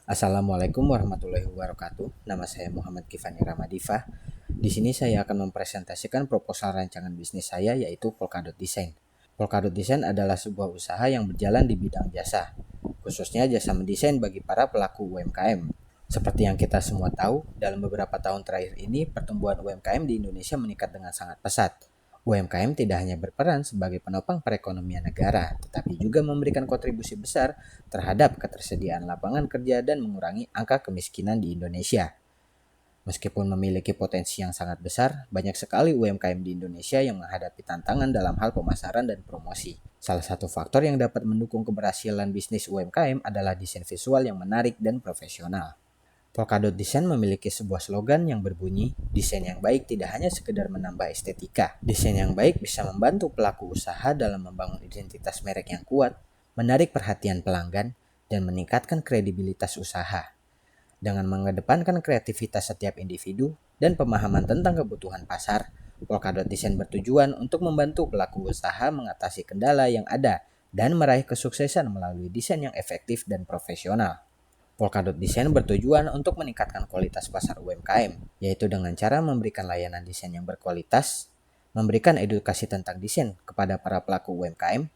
Assalamualaikum warahmatullahi wabarakatuh. Nama saya Muhammad Kifani Ramadifah. Di sini saya akan mempresentasikan proposal rancangan bisnis saya yaitu Polkadot Design. Polkadot Design adalah sebuah usaha yang berjalan di bidang jasa, khususnya jasa mendesain bagi para pelaku UMKM. Seperti yang kita semua tahu, dalam beberapa tahun terakhir ini pertumbuhan UMKM di Indonesia meningkat dengan sangat pesat. UMKM tidak hanya berperan sebagai penopang perekonomian negara, tetapi juga memberikan kontribusi besar terhadap ketersediaan lapangan kerja dan mengurangi angka kemiskinan di Indonesia. Meskipun memiliki potensi yang sangat besar, banyak sekali UMKM di Indonesia yang menghadapi tantangan dalam hal pemasaran dan promosi. Salah satu faktor yang dapat mendukung keberhasilan bisnis UMKM adalah desain visual yang menarik dan profesional. Polkadot Design memiliki sebuah slogan yang berbunyi, desain yang baik tidak hanya sekedar menambah estetika. Desain yang baik bisa membantu pelaku usaha dalam membangun identitas merek yang kuat, menarik perhatian pelanggan, dan meningkatkan kredibilitas usaha. Dengan mengedepankan kreativitas setiap individu dan pemahaman tentang kebutuhan pasar, Polkadot Design bertujuan untuk membantu pelaku usaha mengatasi kendala yang ada dan meraih kesuksesan melalui desain yang efektif dan profesional. Polkadot Design bertujuan untuk meningkatkan kualitas pasar UMKM, yaitu dengan cara memberikan layanan desain yang berkualitas, memberikan edukasi tentang desain kepada para pelaku UMKM,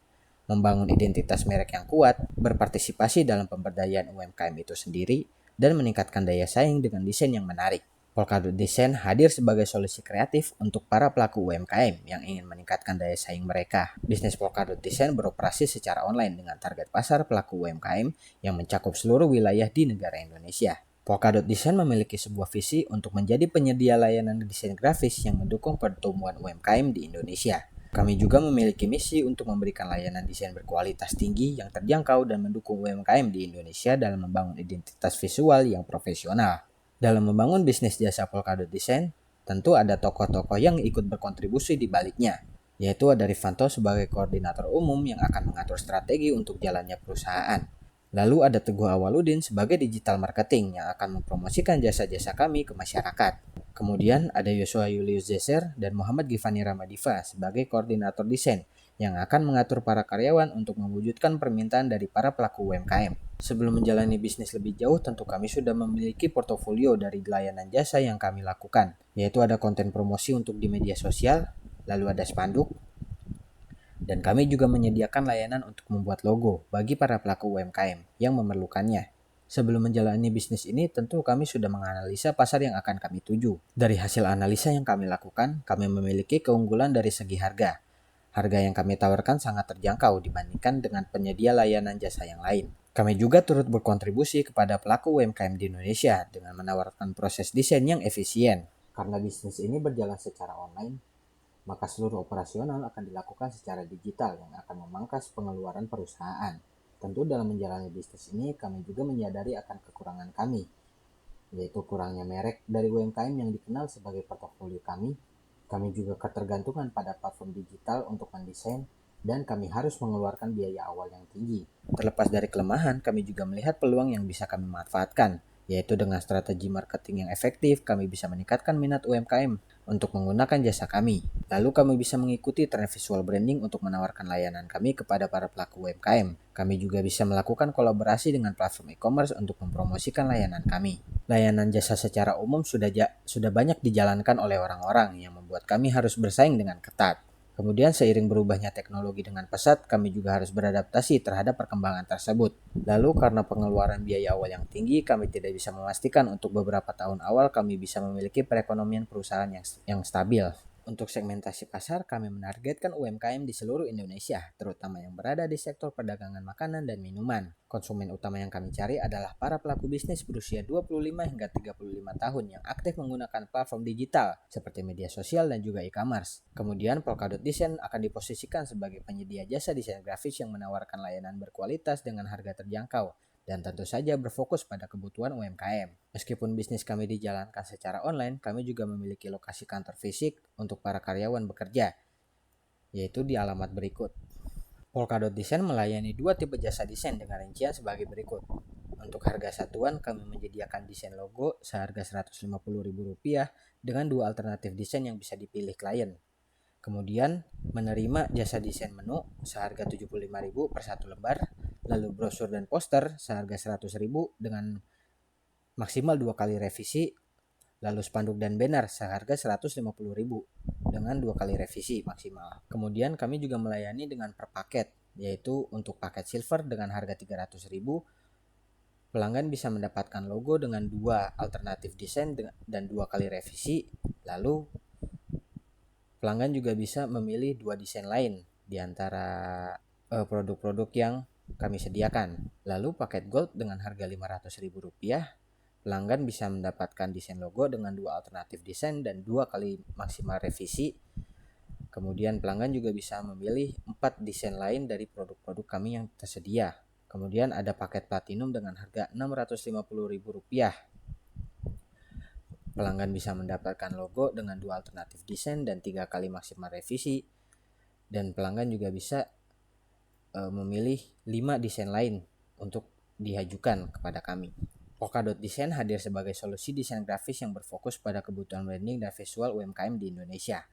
membangun identitas merek yang kuat, berpartisipasi dalam pemberdayaan UMKM itu sendiri, dan meningkatkan daya saing dengan desain yang menarik. Polkadot Design hadir sebagai solusi kreatif untuk para pelaku UMKM yang ingin meningkatkan daya saing mereka. Bisnis Polkadot Design beroperasi secara online dengan target pasar pelaku UMKM yang mencakup seluruh wilayah di negara Indonesia. Polkadot Design memiliki sebuah visi untuk menjadi penyedia layanan desain grafis yang mendukung pertumbuhan UMKM di Indonesia. Kami juga memiliki misi untuk memberikan layanan desain berkualitas tinggi yang terjangkau dan mendukung UMKM di Indonesia dalam membangun identitas visual yang profesional. Dalam membangun bisnis jasa Polkadot Design, tentu ada tokoh-tokoh yang ikut berkontribusi di baliknya, yaitu ada Rifanto sebagai koordinator umum yang akan mengatur strategi untuk jalannya perusahaan. Lalu ada Teguh Awaludin sebagai digital marketing yang akan mempromosikan jasa-jasa kami ke masyarakat. Kemudian ada Yosua Julius Zeser dan Muhammad Gifani Ramadiva sebagai koordinator desain yang akan mengatur para karyawan untuk mewujudkan permintaan dari para pelaku UMKM. Sebelum menjalani bisnis lebih jauh, tentu kami sudah memiliki portofolio dari layanan jasa yang kami lakukan, yaitu ada konten promosi untuk di media sosial, lalu ada spanduk, dan kami juga menyediakan layanan untuk membuat logo bagi para pelaku UMKM yang memerlukannya. Sebelum menjalani bisnis ini, tentu kami sudah menganalisa pasar yang akan kami tuju. Dari hasil analisa yang kami lakukan, kami memiliki keunggulan dari segi harga. Harga yang kami tawarkan sangat terjangkau dibandingkan dengan penyedia layanan jasa yang lain. Kami juga turut berkontribusi kepada pelaku UMKM di Indonesia dengan menawarkan proses desain yang efisien. Karena bisnis ini berjalan secara online, maka seluruh operasional akan dilakukan secara digital yang akan memangkas pengeluaran perusahaan. Tentu dalam menjalani bisnis ini kami juga menyadari akan kekurangan kami, yaitu kurangnya merek dari UMKM yang dikenal sebagai portofolio kami. Kami juga ketergantungan pada platform digital untuk mendesain dan kami harus mengeluarkan biaya awal yang tinggi. Terlepas dari kelemahan, kami juga melihat peluang yang bisa kami manfaatkan, yaitu dengan strategi marketing yang efektif, kami bisa meningkatkan minat UMKM untuk menggunakan jasa kami. Lalu kami bisa mengikuti tren visual branding untuk menawarkan layanan kami kepada para pelaku UMKM. Kami juga bisa melakukan kolaborasi dengan platform e-commerce untuk mempromosikan layanan kami. Layanan jasa secara umum sudah banyak dijalankan oleh orang-orang yang membuat kami harus bersaing dengan ketat. Kemudian seiring berubahnya teknologi dengan pesat, kami juga harus beradaptasi terhadap perkembangan tersebut. Lalu karena pengeluaran biaya awal yang tinggi, kami tidak bisa memastikan untuk beberapa tahun awal kami bisa memiliki perekonomian perusahaan yang stabil. Untuk segmentasi pasar, kami menargetkan UMKM di seluruh Indonesia, terutama yang berada di sektor perdagangan makanan dan minuman. Konsumen utama yang kami cari adalah para pelaku bisnis berusia 25 hingga 35 tahun yang aktif menggunakan platform digital seperti media sosial dan juga e-commerce. Kemudian Polkadot Design akan diposisikan sebagai penyedia jasa desain grafis yang menawarkan layanan berkualitas dengan harga terjangkau dan tentu saja berfokus pada kebutuhan UMKM. Meskipun bisnis kami dijalankan secara online, kami juga memiliki lokasi kantor fisik untuk para karyawan bekerja, yaitu di alamat berikut. Polkadot Design melayani dua tipe jasa desain dengan rincian sebagai berikut. Untuk harga satuan, kami menyediakan desain logo seharga Rp150.000 dengan dua alternatif desain yang bisa dipilih klien. Kemudian menerima jasa desain menu seharga Rp75.000 per satu lembar, lalu brosur dan poster seharga Rp100.000 dengan maksimal 2 kali revisi, lalu spanduk dan banner seharga 150.000 dengan 2 kali revisi maksimal. Kemudian kami juga melayani dengan per paket, yaitu untuk paket silver dengan harga 300.000, pelanggan bisa mendapatkan logo dengan 2 alternatif desain dan 2 kali revisi. Lalu pelanggan juga bisa memilih 2 desain lain di antara produk-produk yang kami sediakan. Lalu paket gold dengan harga Rp500.000, pelanggan bisa mendapatkan desain logo dengan 2 alternatif desain dan 2 kali maksimal revisi. Kemudian pelanggan juga bisa memilih 4 desain lain dari produk-produk kami yang tersedia. Kemudian ada paket platinum dengan harga Rp650.000. Pelanggan bisa mendapatkan logo dengan 2 alternatif desain dan 3 kali maksimal revisi. Dan pelanggan juga bisa memilih 5 desain lain untuk diajukan kepada kami. Polkadot Design hadir sebagai solusi desain grafis yang berfokus pada kebutuhan branding dan visual UMKM di Indonesia.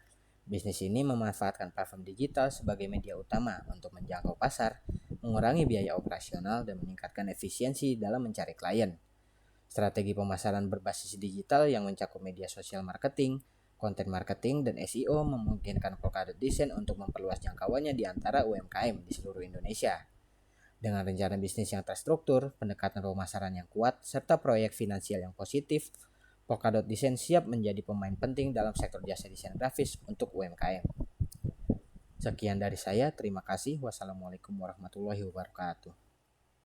Bisnis ini memanfaatkan platform digital sebagai media utama untuk menjangkau pasar, mengurangi biaya operasional, dan meningkatkan efisiensi dalam mencari klien. Strategi pemasaran berbasis digital yang mencakup media sosial marketing, konten marketing, dan SEO memungkinkan Polkadot Design untuk memperluas jangkauannya di antara UMKM di seluruh Indonesia. Dengan rencana bisnis yang terstruktur, pendekatan pemasaran yang kuat, serta proyek finansial yang positif, Polkadot Design siap menjadi pemain penting dalam sektor jasa desain grafis untuk UMKM. Sekian dari saya, terima kasih. Wassalamualaikum warahmatullahi wabarakatuh.